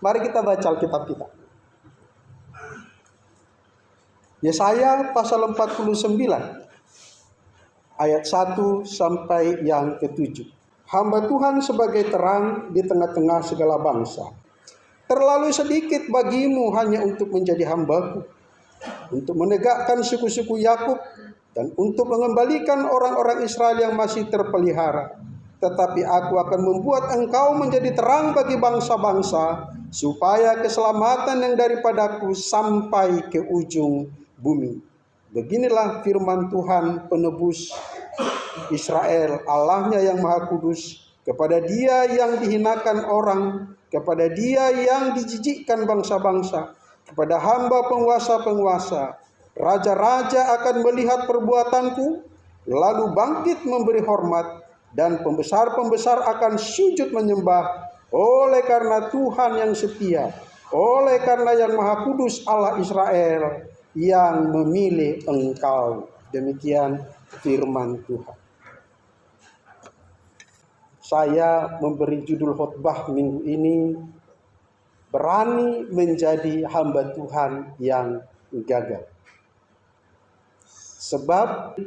Mari kita baca Alkitab kita. Yesaya pasal 49 ayat 1 sampai yang ke-7. Hamba Tuhan sebagai terang di tengah-tengah segala bangsa. Terlalu sedikit bagimu hanya untuk menjadi hambaku, untuk menegakkan suku-suku Yakub dan untuk mengembalikan orang-orang Israel yang masih terpelihara. Tetapi aku akan membuat engkau menjadi terang bagi bangsa-bangsa, supaya keselamatan yang daripadaku sampai ke ujung bumi. Beginilah firman Tuhan penebus Israel, Allahnya yang Maha Kudus, kepada Dia yang dihinakan orang, kepada Dia yang dijijikkan bangsa-bangsa, kepada hamba penguasa-penguasa. Raja-raja akan melihat perbuatanku, lalu bangkit memberi hormat, dan pembesar-pembesar akan sujud menyembah, oleh karena Tuhan yang setia, oleh karena yang Maha Kudus Allah Israel yang memilih engkau. Demikian firman Tuhan. Saya memberi judul khotbah minggu ini, berani menjadi hamba Tuhan yang gagal. Sebab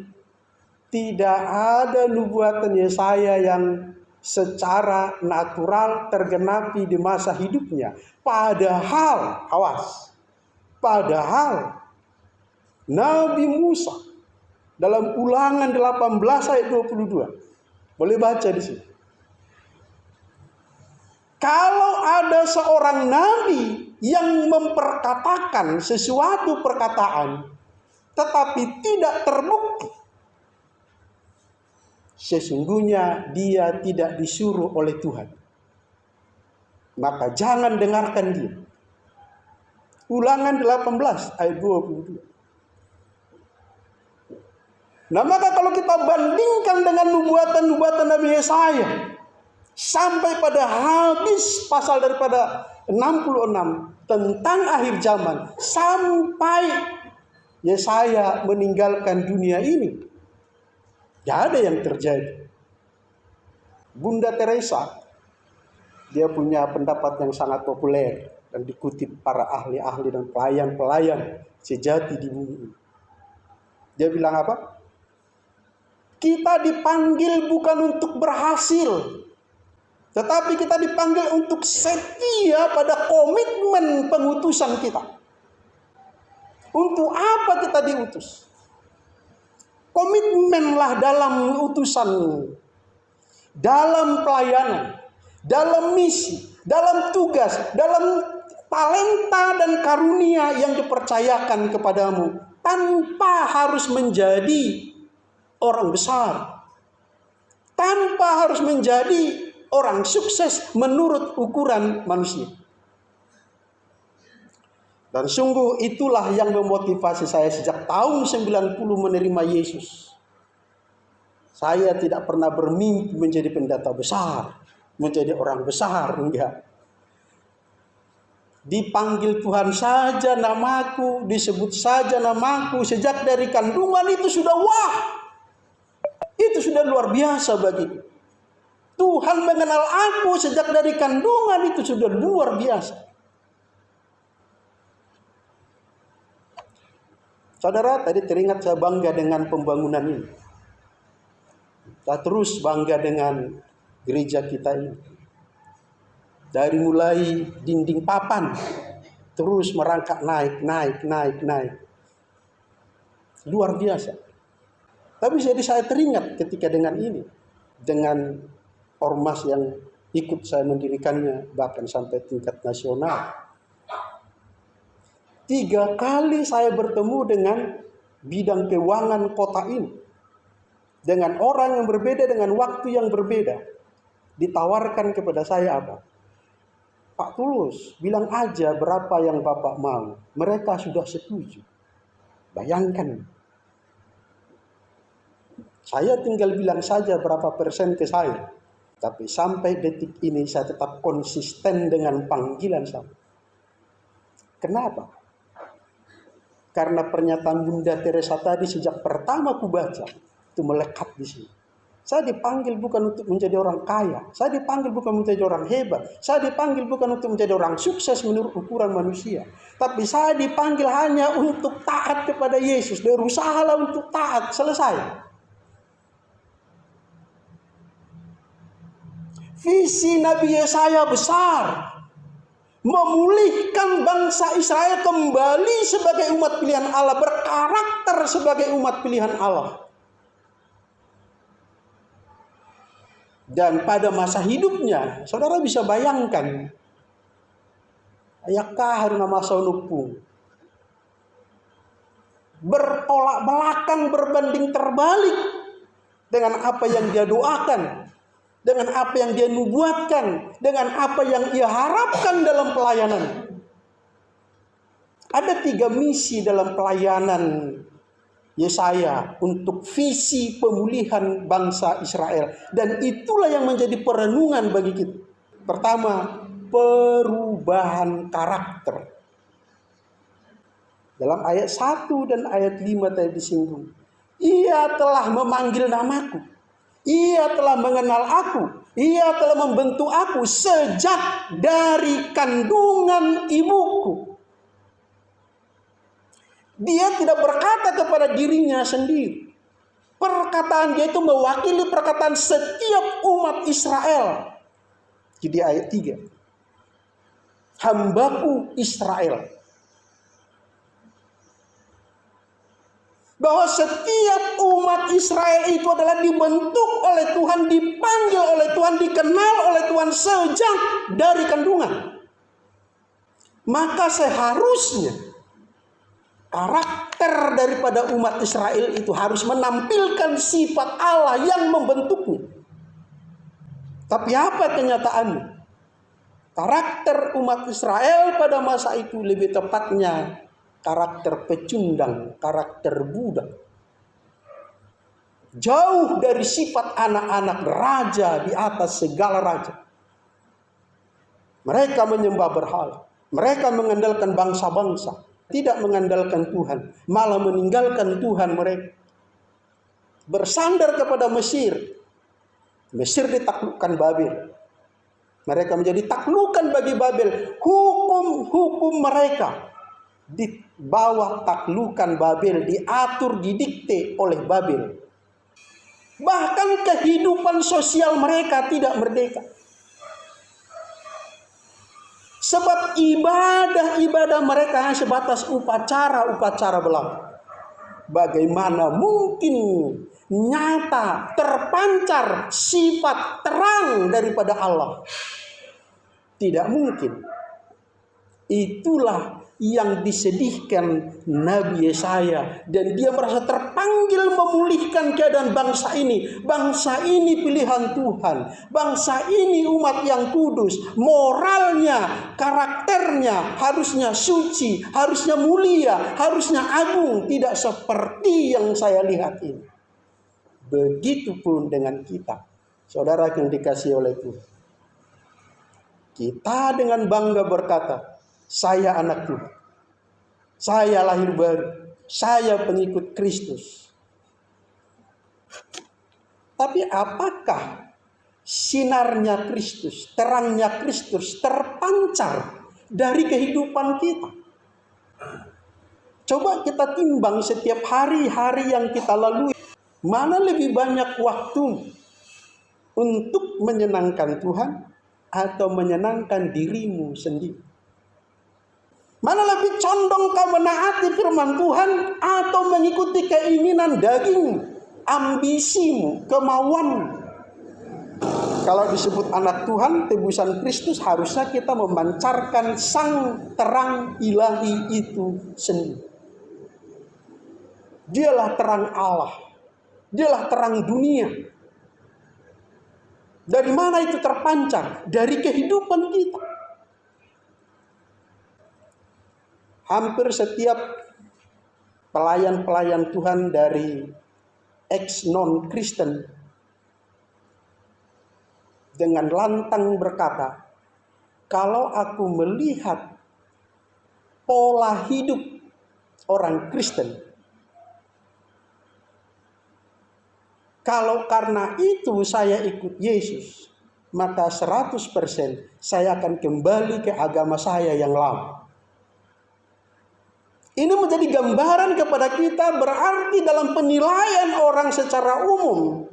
tidak ada nubuatan Yesaya yang secara natural tergenapi di masa hidupnya. Padahal, awas, padahal Nabi Musa dalam Ulangan 18 ayat 22. Boleh baca di sini. Kalau ada seorang nabi yang memperkatakan sesuatu perkataan tetapi tidak terbukti, sesungguhnya dia tidak disuruh oleh Tuhan. Maka jangan dengarkan dia. Ulangan 18 ayat 22. Nah, maka kalau kita bandingkan dengan nubuatan-nubuatan Nabi Yesaya, sampai pada habis pasal daripada 66 tentang akhir zaman, sampai Yesaya meninggalkan dunia ini, tidak ada yang terjadi. Bunda Teresa, dia punya pendapat yang sangat populer dan dikutip para ahli-ahli dan pelayan-pelayan sejati di bumi ini. Dia bilang apa? Kita dipanggil bukan untuk berhasil, tetapi kita dipanggil untuk setia pada komitmen pengutusan kita. Untuk apa kita diutus? Komitmenlah dalam utusan, dalam pelayanan, dalam misi, dalam tugas, dalam talenta dan karunia yang dipercayakan kepadamu, tanpa harus menjadi orang besar, tanpa harus menjadi orang sukses menurut ukuran manusia. Dan sungguh itulah yang memotivasi saya sejak tahun 90 menerima Yesus. Saya tidak pernah bermimpi menjadi pendeta besar, menjadi orang besar, enggak. Dipanggil Tuhan saja namaku, disebut saja namaku sejak dari kandungan, itu sudah wah. Itu sudah luar biasa bagiku. Tuhan mengenal aku sejak dari kandungan, itu sudah luar biasa. Saudara, tadi teringat saya bangga dengan pembangunan ini. Saya terus bangga dengan gereja kita ini. Dari mulai dinding papan, terus merangkak naik. Luar biasa. Tapi jadi saya teringat ketika dengan ini. Dengan ormas yang ikut saya mendirikannya, bahkan sampai tingkat nasional. 3 kali saya bertemu dengan bidang keuangan kota ini. Dengan orang yang berbeda, dengan waktu yang berbeda. Ditawarkan kepada saya apa? Pak Tulus, bilang aja berapa yang Bapak mau. Mereka sudah setuju. Bayangkan. Saya tinggal bilang saja berapa persen ke saya. Tapi sampai detik ini saya tetap konsisten dengan panggilan saya. Kenapa? Karena pernyataan Bunda Teresa tadi sejak pertama ku baca, itu melekat di sini. Saya dipanggil bukan untuk menjadi orang kaya. Saya dipanggil bukan menjadi orang hebat. Saya dipanggil bukan untuk menjadi orang sukses menurut ukuran manusia. Tapi saya dipanggil hanya untuk taat kepada Yesus. Berusahalah untuk taat. Selesai. Visi Nabi Yesaya besar. Memulihkan bangsa Israel kembali sebagai umat pilihan Allah. Berkarakter sebagai umat pilihan Allah. Dan pada masa hidupnya, saudara bisa bayangkan, ayakah Haruna Masaunupung bertolak belakang, berbanding terbalik dengan apa yang dia doakan, dengan apa yang dia nubuatkan, dengan apa yang ia harapkan dalam pelayanan. Ada 3 misi dalam pelayanan Yesaya untuk visi pemulihan bangsa Israel. Dan itulah yang menjadi perenungan bagi kita. Pertama, perubahan karakter. Dalam ayat 1 dan ayat 5 tadi disinggung. Ia telah memanggil namaku. Ia telah mengenal aku. Ia telah membentuk aku sejak dari kandungan ibuku. Dia tidak berkata kepada dirinya sendiri. Perkataan dia itu mewakili perkataan setiap umat Israel. Jadi ayat 3. Hambaku Israel. Bahwa setiap umat Israel itu adalah dibentuk oleh Tuhan, dipanggil oleh Tuhan, dikenal oleh Tuhan sejak dari kandungan. Maka seharusnya karakter daripada umat Israel itu harus menampilkan sifat Allah yang membentuknya. Tapi apa kenyataannya? Karakter umat Israel pada masa itu lebih tepatnya karakter pecundang, karakter budak. Jauh dari sifat anak-anak raja di atas segala raja. Mereka menyembah berhala. Mereka mengandalkan bangsa-bangsa. Tidak mengandalkan Tuhan, malah meninggalkan Tuhan mereka. Bersandar kepada Mesir. Mesir ditaklukkan Babel. Mereka menjadi taklukan bagi Babel. Hukum-hukum mereka di bawah taklukan Babel, diatur, didikte oleh Babel. Bahkan kehidupan sosial mereka tidak merdeka. Sebab ibadah-ibadah mereka hanya sebatas upacara-upacara belaka. Bagaimana mungkin nyata terpancar sifat terang daripada Allah? Tidak mungkin. Itulah yang disedihkan Nabi Yesaya. Dan dia merasa terpanggil memulihkan keadaan bangsa ini. Bangsa ini pilihan Tuhan. Bangsa ini umat yang kudus. Moralnya, karakternya harusnya suci, harusnya mulia, harusnya agung. Tidak seperti yang saya lihat ini. Begitupun dengan kita, saudara yang dikasihi oleh Tuhan. Kita dengan bangga berkata, saya anak Tuhan. Saya lahir baru. Saya pengikut Kristus. Tapi apakah sinarnya Kristus, terangnya Kristus terpancar dari kehidupan kita? Coba kita timbang setiap hari-hari yang kita lalui. Mana lebih banyak waktu untuk menyenangkan Tuhan atau menyenangkan dirimu sendiri? Mana lebih condong kau menaati firman Tuhan atau mengikuti keinginan daging, ambisimu, kemauanmu? Kalau disebut anak Tuhan, tebusan Kristus, harusnya kita memancarkan sang terang ilahi itu sendiri. Dialah terang Allah. Dialah terang dunia. Dari mana itu terpancar? Dari kehidupan kita. Hampir setiap pelayan-pelayan Tuhan dari ex non-Kristen dengan lantang berkata, kalau aku melihat pola hidup orang Kristen, Kalau karena itu saya ikut Yesus, maka 100% saya akan kembali ke agama saya yang lama. Ini menjadi gambaran kepada kita, berarti dalam penilaian orang secara umum,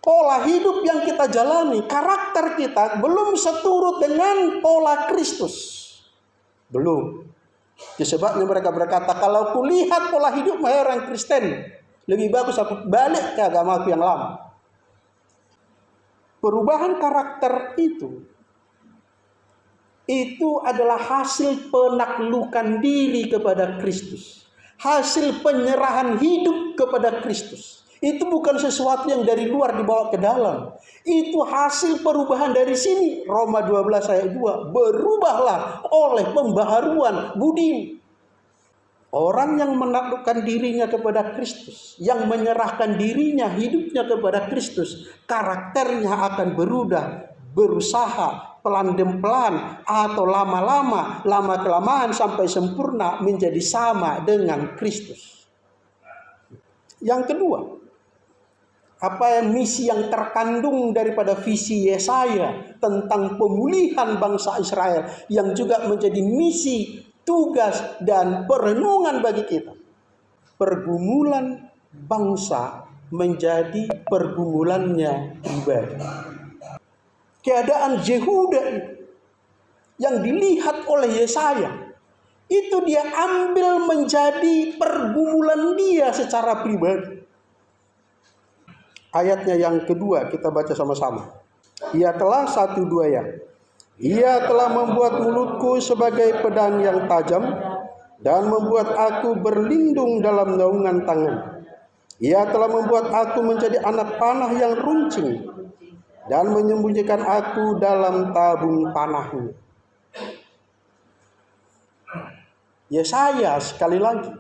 pola hidup yang kita jalani, karakter kita belum seturut dengan pola Kristus. Belum. Itu sebabnya mereka berkata, kalau kulihat pola hidup orang Kristen, lebih bagus aku balik ke agamaku yang lama. Perubahan karakter itu adalah hasil penaklukan diri kepada Kristus. Hasil penyerahan hidup kepada Kristus. Itu bukan sesuatu yang dari luar dibawa ke dalam. Itu hasil perubahan dari sini. Roma 12 ayat 2. Berubahlah oleh pembaharuan budi. Orang yang menaklukkan dirinya kepada Kristus, yang menyerahkan dirinya, hidupnya kepada Kristus, karakternya akan berubah, berusaha pelan demi pelan atau lama-lama, lama-kelamaan sampai sempurna menjadi sama dengan Kristus. Yang kedua, apa misi yang terkandung daripada visi Yesaya tentang pemulihan bangsa Israel yang juga menjadi misi, tugas dan perenungan bagi kita. Pergumulan bangsa menjadi pergumulannya pribadi. Keadaan Yehuda yang dilihat oleh Yesaya, itu dia ambil menjadi pergumulan dia secara pribadi. Ayatnya yang kedua kita baca sama-sama. Ia telah 1-2 ya. Ia telah membuat mulutku sebagai pedang yang tajam dan membuat aku berlindung dalam naungan tangan. Ia telah membuat aku menjadi anak panah yang runcing dan menyembunyikan aku dalam tabung panahnya. Yesaya sekali lagi,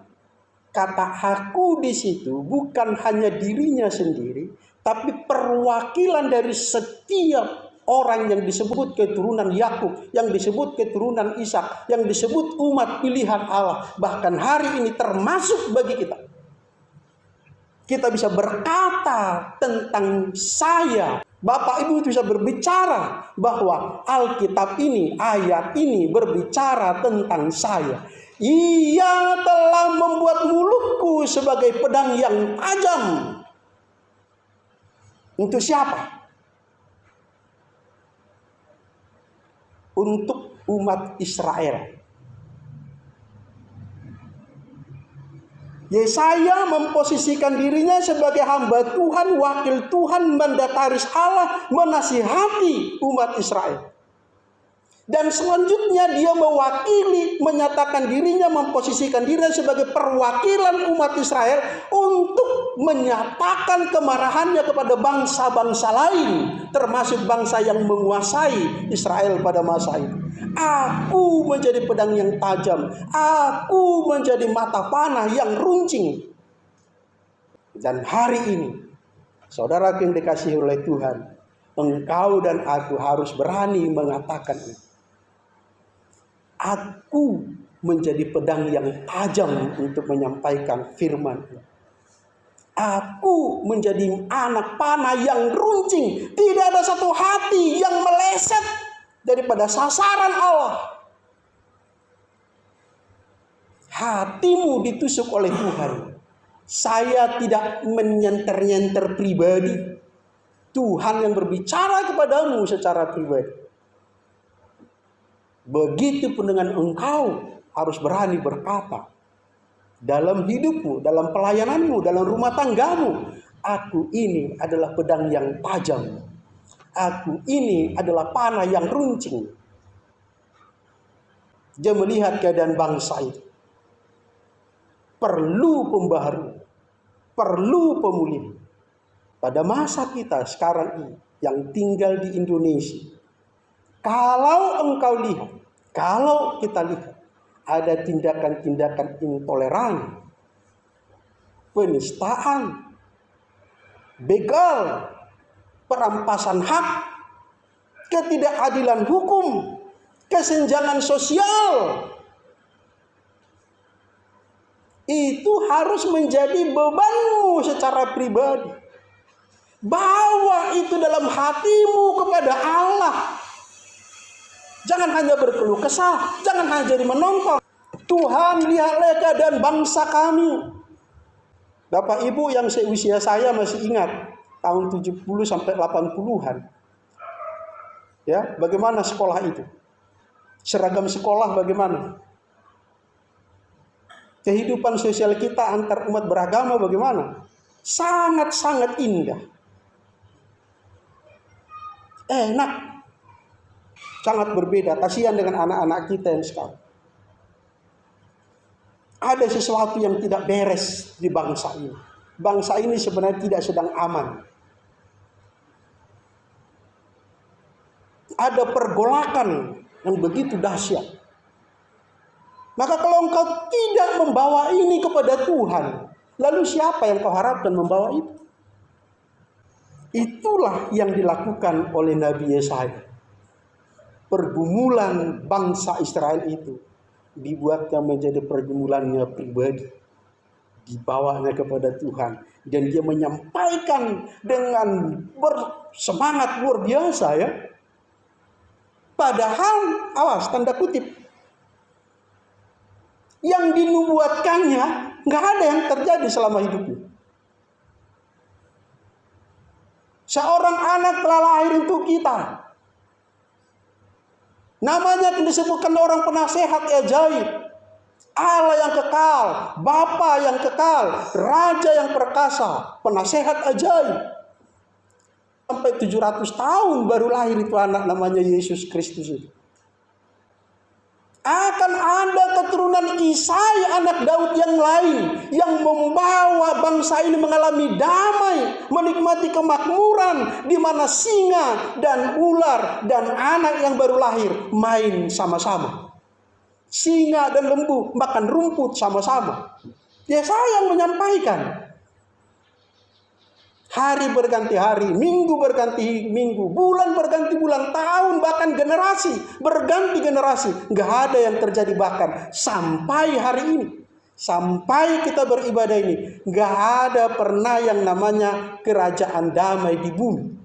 kata aku di situ bukan hanya dirinya sendiri, tapi perwakilan dari setiap orang yang disebut keturunan Yakub, yang disebut keturunan Ishak, yang disebut umat pilihan Allah. Bahkan hari ini termasuk bagi kita. Kita bisa berkata tentang saya. Bapak Ibu bisa berbicara bahwa Alkitab ini, ayat ini berbicara tentang saya. Ia telah membuat mulutku sebagai pedang yang tajam. Untuk siapa? Untuk umat Israel. Yesaya memposisikan dirinya sebagai hamba Tuhan, wakil Tuhan, mandataris Allah, menasihati umat Israel. Dan selanjutnya dia mewakili, menyatakan dirinya, memposisikan dirinya sebagai perwakilan umat Israel untuk menyatakan kemarahannya kepada bangsa-bangsa lain, termasuk bangsa yang menguasai Israel pada masa itu. Aku menjadi pedang yang tajam, aku menjadi mata panah yang runcing. Dan hari ini, saudara yang dikasihi oleh Tuhan, engkau dan aku harus berani mengatakan ini. Aku menjadi pedang yang tajam untuk menyampaikan firman. Aku menjadi anak panah yang runcing. Tidak ada satu hati yang meleset daripada sasaran Allah. Hatimu ditusuk oleh Tuhan. Saya tidak menyenter-nyenter pribadi. Tuhan yang berbicara kepadamu secara pribadi. Begitupun dengan engkau harus berani berkata dalam hidupmu, dalam pelayananmu, dalam rumah tanggamu, aku ini adalah pedang yang tajam. Aku ini adalah panah yang runcing. Dia melihat keadaan bangsa itu. Perlu pembaharuan, perlu pemulihan. Pada masa kita sekarang ini yang tinggal di Indonesia, kalau engkau lihat, kalau kita lihat, ada tindakan-tindakan intoleran, penistaan, begal, perampasan hak, ketidakadilan hukum, kesenjangan sosial. Itu harus menjadi bebanmu secara pribadi. Bawa itu dalam hatimu kepada Allah. Jangan hanya berkeluh kesah, jangan hanya jadi menonton. Tuhan, lihatlah keadaan bangsa kami. Bapak Ibu yang seusia saya masih ingat tahun 70 sampai 80-an. Ya, bagaimana sekolah itu? Seragam sekolah bagaimana? Kehidupan sosial kita antar umat beragama bagaimana? Sangat-sangat indah. Enak. Sangat berbeda. Kasihan dengan anak-anak kita yang sekarang. Ada sesuatu yang tidak beres di bangsa ini. Bangsa ini sebenarnya tidak sedang aman. Ada pergolakan yang begitu dahsyat. Maka kalau engkau tidak membawa ini kepada Tuhan, lalu siapa yang kau harapkan membawa itu? Itulah yang dilakukan oleh Nabi Yesaya. Pergumulan bangsa Israel itu dibuatnya menjadi pergumulannya pribadi. Dibawanya kepada Tuhan. Dan dia menyampaikan dengan bersemangat luar biasa ya. Padahal, awas tanda kutip, yang dinubuatkannya nggak ada yang terjadi selama hidupnya. Seorang anak telah lahir untuk kita. Namanya disebutkan orang penasehat ajaib. Allah yang kekal, Bapa yang kekal, Raja yang perkasa, penasehat ajaib. Sampai 700 tahun baru lahir itu anak namanya Yesus Kristus itu. Akan ada keturunan Isai anak Daud yang lain yang membawa bangsa ini mengalami damai, menikmati kemakmuran di mana singa dan ular dan anak yang baru lahir main sama-sama. Singa dan lembu makan rumput sama-sama. Yesaya yang menyampaikan. Hari berganti hari, minggu berganti minggu, bulan berganti bulan, tahun bahkan generasi berganti generasi. Nggak ada yang terjadi bahkan sampai hari ini. Sampai kita beribadah ini. Nggak ada pernah yang namanya kerajaan damai di bumi.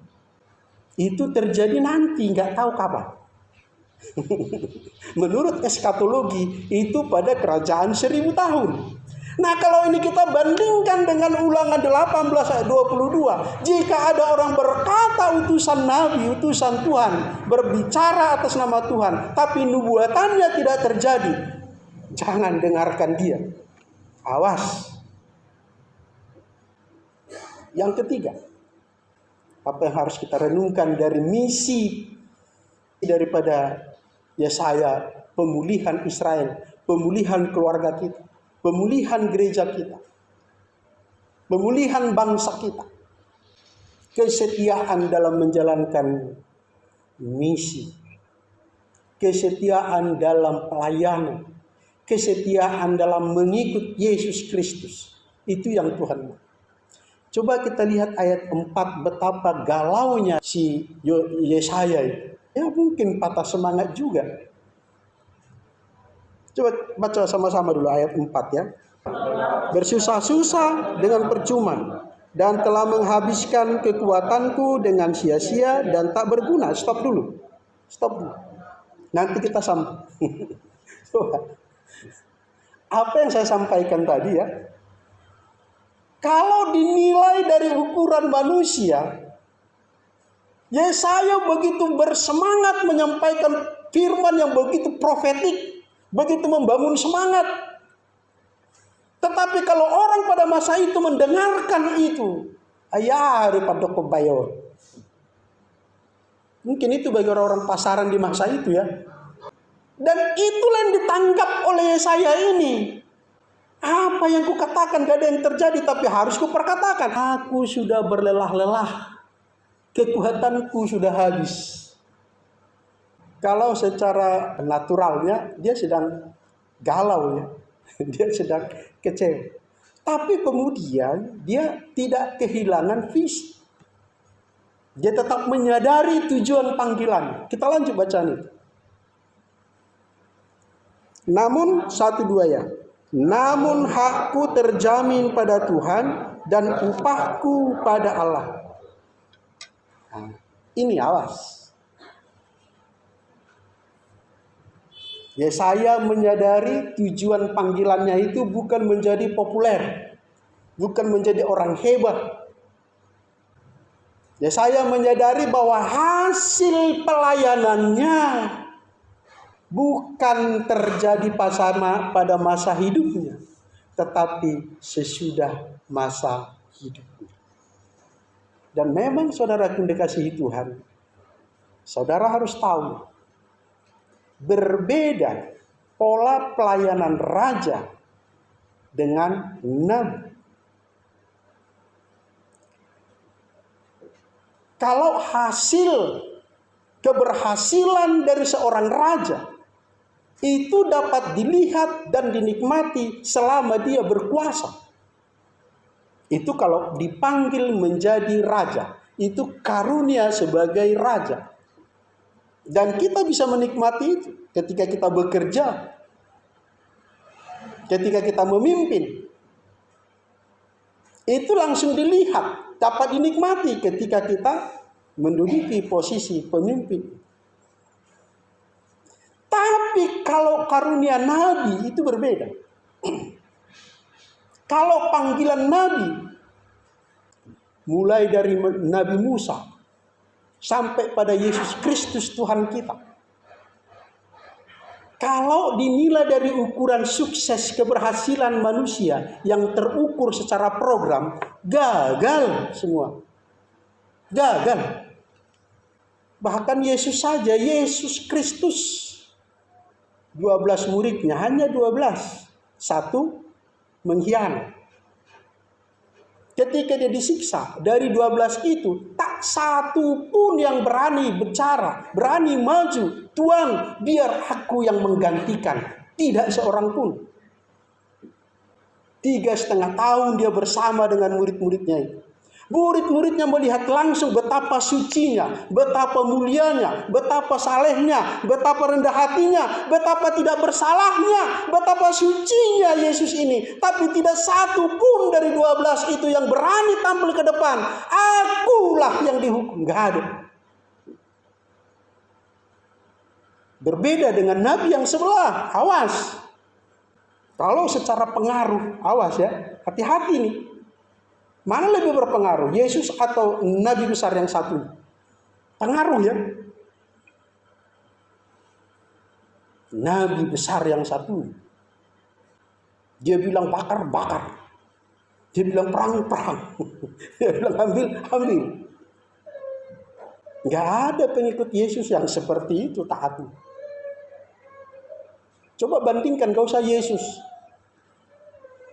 Itu terjadi nanti, nggak tahu kapan. Menurut eskatologi itu pada kerajaan 1000 tahun. Nah kalau ini kita bandingkan dengan Ulangan 18 ayat 22. Jika ada orang berkata utusan Nabi, utusan Tuhan, berbicara atas nama Tuhan, tapi nubuatannya tidak terjadi, jangan dengarkan dia. Awas. Yang ketiga, apa yang harus kita renungkan dari misi daripada Yesaya, pemulihan Israel, pemulihan keluarga kita, pemulihan gereja kita, pemulihan bangsa kita, kesetiaan dalam menjalankan misi, kesetiaan dalam pelayanan, kesetiaan dalam mengikut Yesus Kristus. Itu yang Tuhan mau. Coba kita lihat ayat 4, betapa galaunya si Yesaya itu. Ya mungkin patah semangat juga. Coba baca sama-sama dulu ayat 4 ya. Bersusah-susah dengan percuma dan telah menghabiskan kekuatanku dengan sia-sia dan tak berguna. Stop dulu. Nanti kita sambung. Apa yang saya sampaikan tadi ya. Kalau dinilai dari ukuran manusia, Yesaya begitu bersemangat menyampaikan firman yang begitu profetik. Begitu membangun semangat. Tetapi kalau orang pada masa itu mendengarkan itu, ayah daripada kebayo. Mungkin itu bagi orang-orang pasaran di masa itu ya. Dan itulah yang ditanggap oleh Yesaya ini. Apa yang kukatakan gak ada yang terjadi, tapi harus kuperkatakan. Aku sudah berlelah-lelah. Kekuatanku sudah habis. Kalau secara naturalnya dia sedang galau ya. Dia sedang kecewa. Tapi kemudian dia tidak kehilangan visi. Dia tetap menyadari tujuan panggilan. Kita lanjut bacaan itu. Namun 1-2 ya. Namun hakku terjamin pada Tuhan dan upahku pada Allah. Nah, ini awas. Yesaya menyadari tujuan panggilannya itu bukan menjadi populer, bukan menjadi orang hebat. Yesaya menyadari bahwa hasil pelayanannya bukan terjadi pada masa hidupnya, tetapi sesudah masa hidupnya. Dan memang saudara dikasihi Tuhan, saudara harus tahu, berbeda pola pelayanan raja dengan nabi. Kalau hasil keberhasilan dari seorang raja itu dapat dilihat dan dinikmati selama dia berkuasa, itu kalau dipanggil menjadi raja, itu karunia sebagai raja. Dan kita bisa menikmati itu ketika kita bekerja, ketika kita memimpin. Itu langsung dilihat, dapat dinikmati ketika kita menduduki posisi pemimpin. Tapi kalau karunia nabi itu berbeda. Kalau panggilan nabi, mulai dari Nabi Musa sampai pada Yesus Kristus Tuhan kita, kalau dinilai dari ukuran sukses keberhasilan manusia yang terukur secara program, gagal semua. Gagal. Bahkan Yesus saja, Yesus Kristus, 12 muridnya, hanya 12. Satu mengkhianat. Ketika dia disiksa, dari 12 itu, tak satu pun yang berani bicara, berani maju. Tuhan, biar aku yang menggantikan. Tidak seorang pun. 3,5 tahun dia bersama dengan murid-muridnya itu. Murid-muridnya melihat langsung betapa sucinya, betapa mulianya, betapa salehnya, betapa rendah hatinya, betapa tidak bersalahnya, betapa sucinya Yesus ini. Tapi tidak satu pun dari 12 itu yang berani tampil ke depan. Akulah yang dihukum. Gak ada. Berbeda dengan nabi yang sebelah. Awas. Kalau secara pengaruh, awas ya. Hati-hati nih. Mana lebih berpengaruh, Yesus atau nabi besar yang satu? Pengaruh ya. Nabi besar yang satu. Dia bilang bakar. Dia bilang perang. Dia bilang ambil. Gak ada pengikut Yesus yang seperti itu taatnya. Coba bandingkan, gak usah Yesus.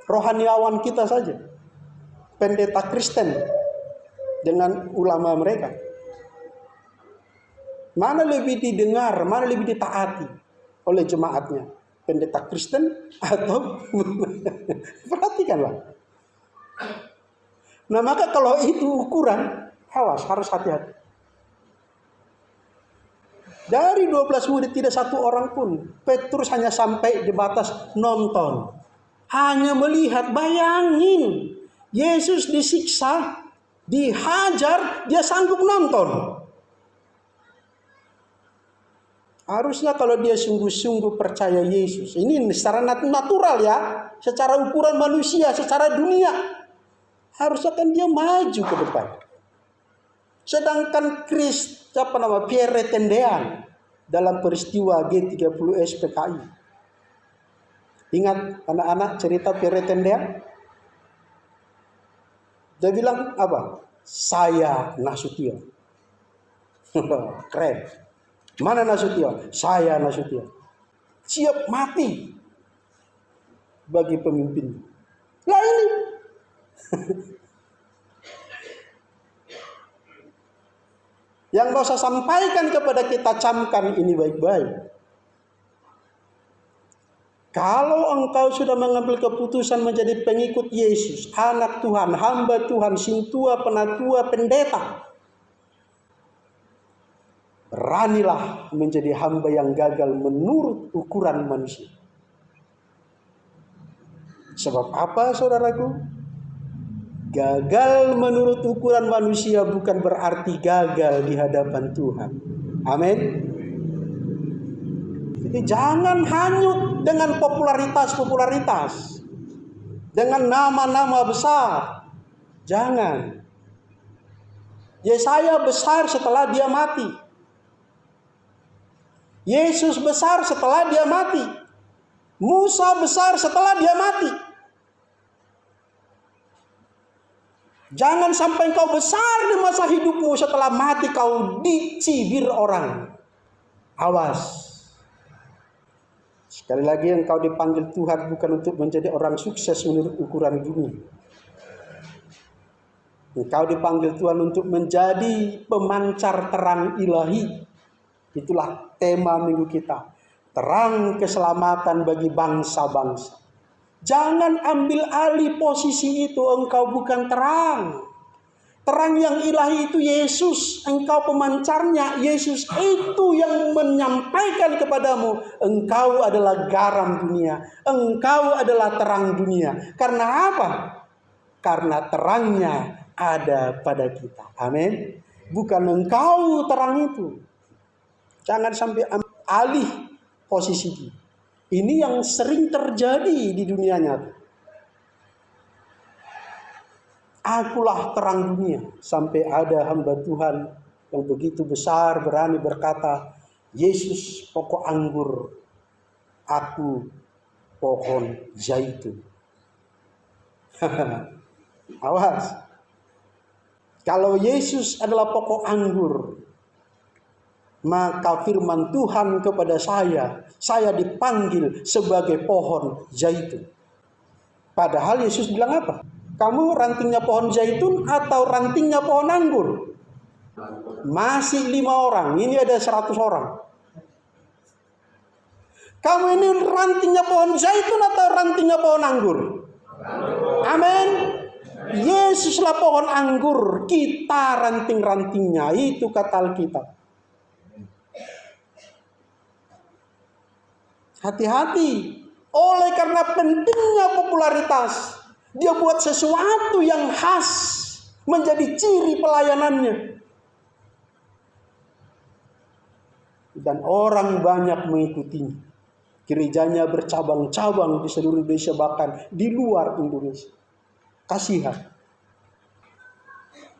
Rohaniawan kita saja. Pendeta Kristen dengan ulama mereka. Mana lebih didengar, mana lebih ditaati oleh jemaatnya? Pendeta Kristen atau perhatikanlah. Nah, maka kalau itu ukuran, awas, harus hati-hati. Dari 12 murid tidak satu orang pun. Petrus hanya sampai di batas nonton. Hanya melihat, bayangin. Yesus disiksa, dihajar, dia sanggup nonton. Harusnya kalau dia sungguh-sungguh percaya Yesus, ini secara natural ya, secara ukuran manusia, secara dunia, harusnya kan dia maju ke depan. Sedangkan Pierre Tendean dalam peristiwa G30S PKI. Ingat anak-anak cerita Pierre Tendean? Dia bilang apa? Saya Nasution. Keren. Mana Nasution? Saya Nasution. Siap mati bagi pemimpin. Lah ini. Yang gak usah sampaikan kepada kita, camkan ini baik-baik. Kalau engkau sudah mengambil keputusan menjadi pengikut Yesus, anak Tuhan, hamba Tuhan, sintua, penatua, pendeta, beranilah menjadi hamba yang gagal menurut ukuran manusia. Sebab apa, saudaraku? Gagal menurut ukuran manusia bukan berarti gagal di hadapan Tuhan. Amin. Jadi jangan hanyut dengan popularitas, dengan nama-nama besar. Jangan. Yesaya besar setelah dia mati. Yesus besar setelah dia mati. Musa besar setelah dia mati. Jangan sampai engkau besar di masa hidupmu, setelah mati kau dicibir orang. Awas. Sekali lagi, engkau dipanggil Tuhan bukan untuk menjadi orang sukses menurut ukuran dunia. Engkau dipanggil Tuhan untuk menjadi pemancar terang ilahi. Itulah tema minggu kita. Terang keselamatan bagi bangsa-bangsa. Jangan ambil alih posisi itu, engkau bukan terang. Terang yang ilahi itu Yesus, engkau pemancarnya. Yesus itu yang menyampaikan kepadamu, engkau adalah garam dunia, engkau adalah terang dunia. Karena apa? Karena terangnya ada pada kita. Amin. Bukan engkau terang itu. Jangan sampai ambil alih posisi itu. Ini yang sering terjadi di dunia nyata. Akulah terang dunia. Sampai ada hamba Tuhan yang begitu besar berani berkata, Yesus pokok anggur, aku pohon zaitun. Awas. Kalau Yesus adalah pokok anggur, maka firman Tuhan kepada saya dipanggil sebagai pohon zaitun. Padahal Yesus bilang apa? Kamu rantingnya pohon zaitun atau rantingnya pohon anggur? Masih 5 orang, ini ada 100 orang. Kamu ini rantingnya pohon zaitun atau rantingnya pohon anggur? Amin. Yesuslah pohon anggur, kita ranting-rantingnya, itu kata Alkitab. Hati-hati. Oleh karena pentingnya popularitas, dia buat sesuatu yang khas menjadi ciri pelayanannya. Dan orang banyak mengikutinya. Gerejanya bercabang-cabang di seluruh Indonesia, bahkan di luar Indonesia. Kasihan.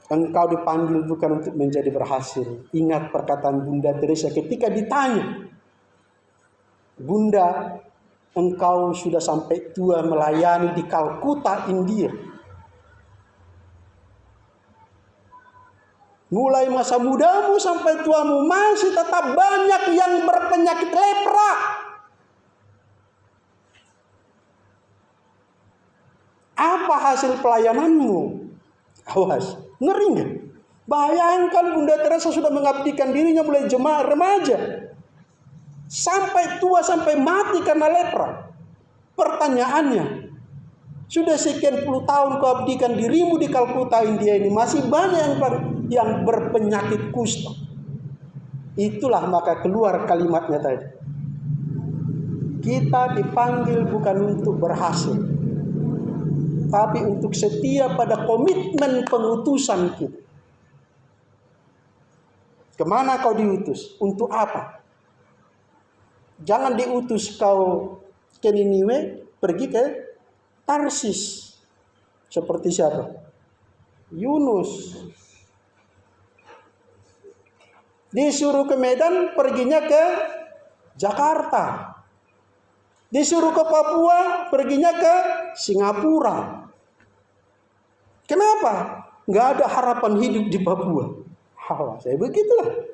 Engkau dipanggil bukan untuk menjadi berhasil. Ingat perkataan Bunda Teresa ketika ditanya, Bunda, engkau sudah sampai tua melayani di Kalkuta, India. Mulai masa mudamu sampai tuamu masih tetap banyak yang berpenyakit lepra. Apa hasil pelayananmu? Awas, ngeri nggak? Bayangkan Bunda Teresa sudah mengabdikan dirinya mulai jemaah remaja. Sampai tua, sampai mati karena lepra. Pertanyaannya, sudah sekian puluh tahun kau abdikan dirimu di Kalkuta, India ini, masih banyak yang berpenyakit kusta. Itulah maka keluar kalimatnya tadi. Kita dipanggil bukan untuk berhasil, tapi untuk setia pada komitmen pengutusan kita. Kemana kau diutus? Untuk apa? Jangan diutus kau ke Niniwe, pergi ke Tarsis. Seperti siapa? Yunus. Disuruh ke Medan, perginya ke Jakarta. Disuruh ke Papua, perginya ke Singapura. Kenapa? Nggak ada harapan hidup di Papua. Saya begitulah.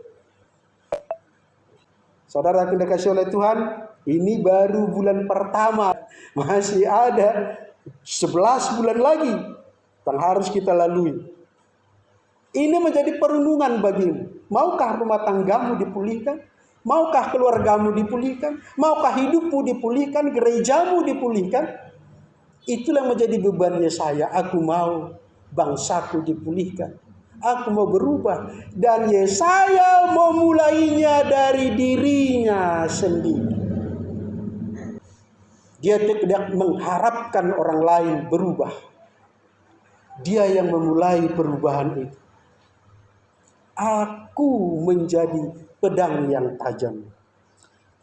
Saudara yang dikasihi oleh Tuhan, ini baru bulan pertama. Masih ada 11 bulan lagi yang harus kita lalui. Ini menjadi perenungan bagimu. Maukah rumah tanggamu dipulihkan? Maukah keluargamu dipulihkan? Maukah hidupmu dipulihkan? Gerejamu dipulihkan? Itulah yang menjadi bebannya saya. Aku mau bangsaku dipulihkan. Aku mau berubah. Dan Yesaya memulainya dari dirinya sendiri. Dia tidak mengharapkan orang lain berubah. Dia yang memulai perubahan itu. Aku menjadi pedang yang tajam.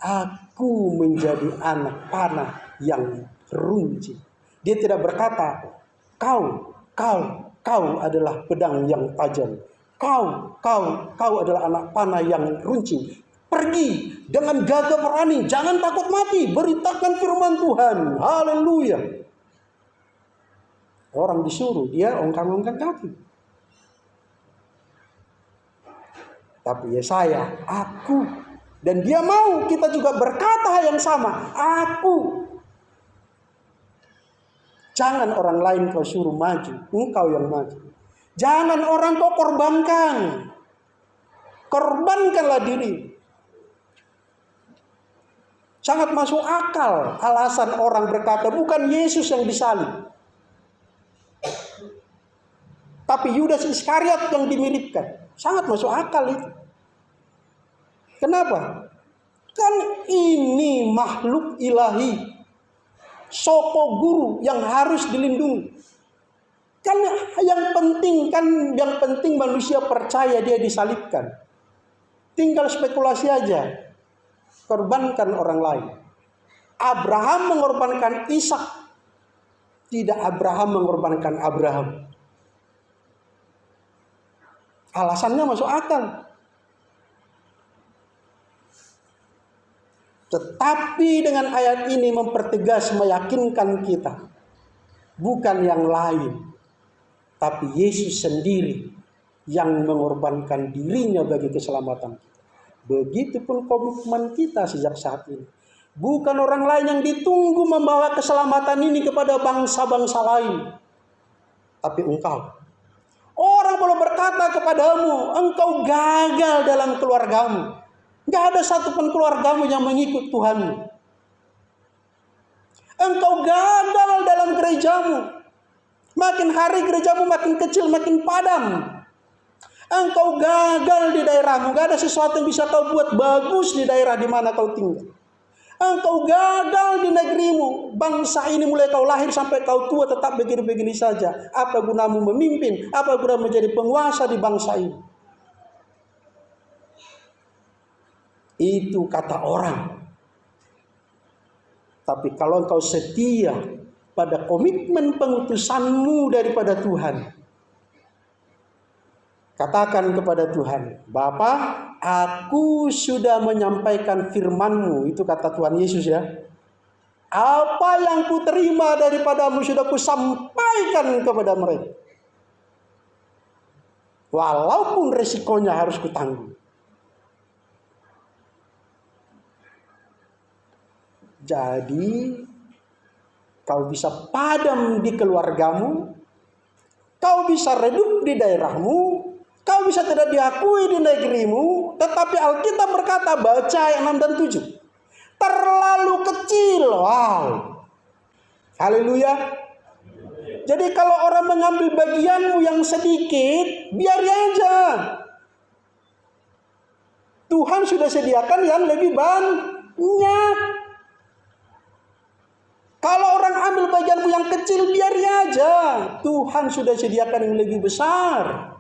Aku menjadi anak panah yang runcing. Dia tidak berkata, kau adalah pedang yang tajam. Kau adalah anak panah yang runcing. Pergi dengan gagah berani, jangan takut mati, beritakan firman Tuhan. Haleluya. Orang disuruh, dia ongkang-ongkang kaki. Tapi Yesaya, aku. Dan dia mau kita juga berkata yang sama, aku. Jangan orang lain kau suruh maju, engkau yang maju. Jangan orang kau korbankan. Korbankanlah diri. Sangat masuk akal alasan orang berkata bukan Yesus yang disalib, tapi Yudas Iskariot yang dimiripkan. Sangat masuk akal itu. Kenapa? Kan ini makhluk ilahi, sopo guru yang harus dilindungi. Kan yang penting manusia percaya dia disalibkan. Tinggal spekulasi aja. Korbankan orang lain. Abraham mengorbankan Ishak, tidak Abraham mengorbankan Abraham. Alasannya masuk akal. Tetapi dengan ayat ini mempertegas, meyakinkan kita, bukan yang lain, tapi Yesus sendiri yang mengorbankan dirinya bagi keselamatan kita. Begitupun komitmen kita sejak saat ini. Bukan orang lain yang ditunggu membawa keselamatan ini kepada bangsa-bangsa lain, tapi engkau. Orang boleh berkata kepadamu, engkau gagal dalam keluargamu. Gak ada satupun keluargamu yang mengikut Tuhanmu. Engkau gagal dalam gerejamu. Makin hari gerejamu makin kecil, makin padam. Engkau gagal di daerahmu. Gak ada sesuatu yang bisa kau buat bagus di daerah di mana kau tinggal. Engkau gagal di negerimu. Bangsa ini mulai kau lahir sampai kau tua tetap begini-begini saja. Apa gunamu memimpin? Apa gunamu menjadi penguasa di bangsa ini? Itu kata orang. Tapi kalau engkau setia pada komitmen pengutusanmu daripada Tuhan, katakan kepada Tuhan, Bapa, aku sudah menyampaikan firman-Mu. Itu kata Tuhan Yesus ya. Apa yang ku terima daripadamu sudah ku sampaikan kepada mereka. Walaupun resikonya harus ku tanggung. Jadi, kau bisa padam di keluargamu, kau bisa redup di daerahmu, kau bisa tidak diakui di negerimu, tetapi Alkitab berkata, baca ayat 6 dan 7. Terlalu kecil. Wow. Haleluya. Jadi kalau orang mengambil bagianmu yang sedikit, biar aja. Tuhan sudah sediakan yang lebih banyak. Kalau orang ambil bagianmu yang kecil, biar aja. Tuhan sudah sediakan yang lebih besar.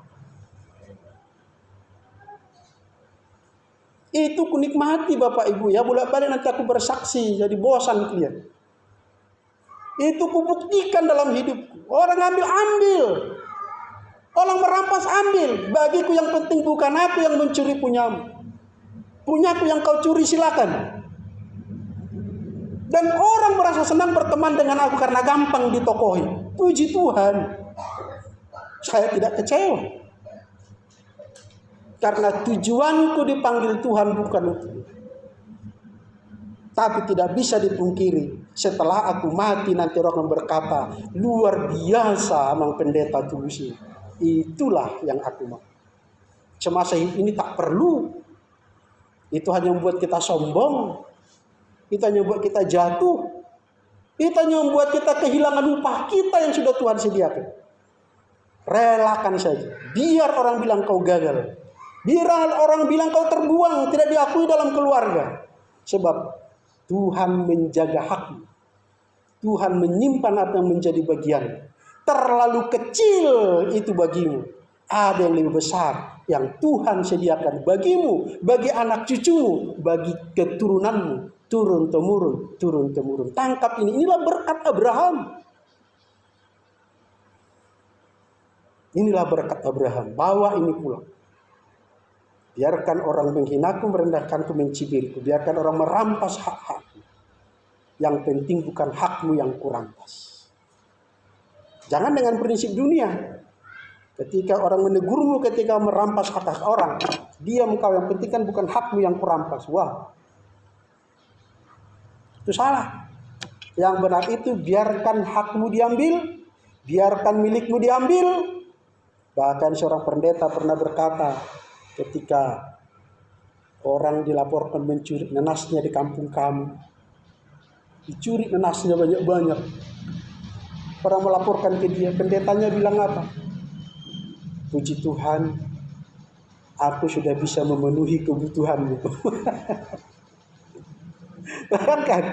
Itu kunikmati Bapak Ibu ya. Bolak-balik nanti aku bersaksi, jadi bosan kalian. Itu kubuktikan dalam hidupku. Orang ambil. Orang merampas ambil. Bagiku yang penting bukan aku yang mencuri punyamu. Punyaku yang kau curi silakan. Dan orang merasa senang berteman dengan aku karena gampang ditokohi. Puji Tuhan. Saya tidak kecewa. Karena tujuanku dipanggil Tuhan bukan itu. Tapi tidak bisa dipungkiri. Setelah aku mati nanti orang berkata, luar biasa Mang Pendeta tulus. Itulah yang aku mau. Semasa ini tak perlu. Itu hanya membuat kita sombong. Itu hanya membuat kita jatuh. Itu hanya membuat kita kehilangan upah kita yang sudah Tuhan sediakan. Relakan saja. Biar orang bilang kau gagal. Biar orang bilang kau terbuang, tidak diakui dalam keluarga. Sebab Tuhan menjaga hakmu. Tuhan menyimpan apa yang menjadi bagian. terlalu kecil itu bagimu. Ada yang lebih besar yang Tuhan sediakan bagimu, bagi anak cucumu, bagi keturunanmu, turun temurun, turun temurun. Tangkap ini, inilah berkat Abraham. Inilah berkat Abraham. Bawa ini pulang. Biarkan orang menghinaku, merendahkanku, mencibirku. Biarkan orang merampas hak-hakku. Yang penting bukan hakmu yang kurampas. Jangan dengan prinsip dunia. Ketika orang menegurmu, ketika merampas hak orang, diam kau, yang penting kan bukan hakmu yang kurampas. Wah, itu salah. Yang benar itu biarkan hakmu diambil, biarkan milikmu diambil. Bahkan seorang pendeta pernah berkata, ketika orang dilaporkan mencuri nenasnya di kampung kami, dicuri nenasnya banyak-banyak. Orang melaporkan ke dia, pendetanya bilang apa? Puji Tuhan, aku sudah bisa memenuhi kebutuhanmu. Kan?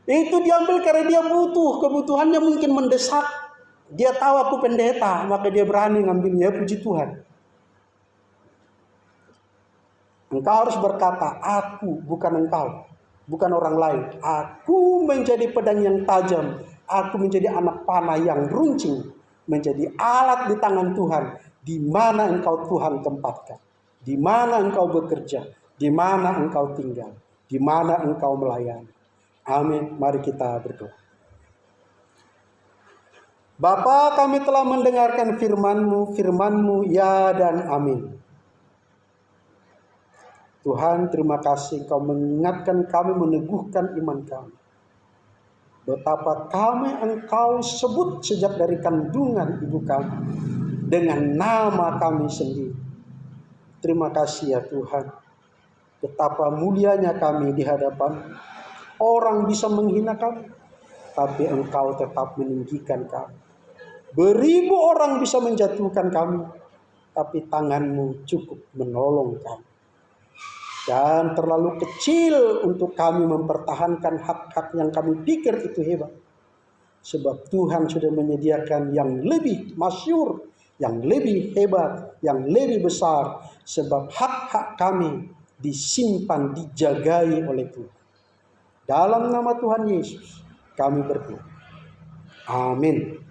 Itu diambil karena dia butuh, kebutuhannya mungkin mendesak. Dia tahu aku pendeta, maka dia berani ngambilnya. Puji Tuhan. Engkau harus berkata, aku bukan engkau, bukan orang lain. Aku menjadi pedang yang tajam, aku menjadi anak panah yang runcing, menjadi alat di tangan Tuhan. Di mana engkau Tuhan tempatkan, di mana engkau bekerja, di mana engkau tinggal, di mana engkau melayani. Amin. Mari kita berdoa. Bapa, kami telah mendengarkan firman-Mu, firman-Mu ya dan amin. Tuhan, terima kasih Engkau mengingatkan kami, meneguhkan iman kami. Betapa kami Engkau sebut sejak dari kandungan ibu kami dengan nama kami sendiri. Terima kasih ya Tuhan. Betapa mulianya kami di hadapan orang bisa menghina kami, tapi Engkau tetap meninggikan kami. Beribu orang bisa menjatuhkan kami, tapi tangan-Mu cukup menolong kami. Dan terlalu kecil untuk kami mempertahankan hak-hak yang kami pikir itu hebat. Sebab Tuhan sudah menyediakan yang lebih masyhur, yang lebih hebat, yang lebih besar. Sebab hak-hak kami disimpan, dijagai oleh Tuhan. Dalam nama Tuhan Yesus kami berdoa. Amin.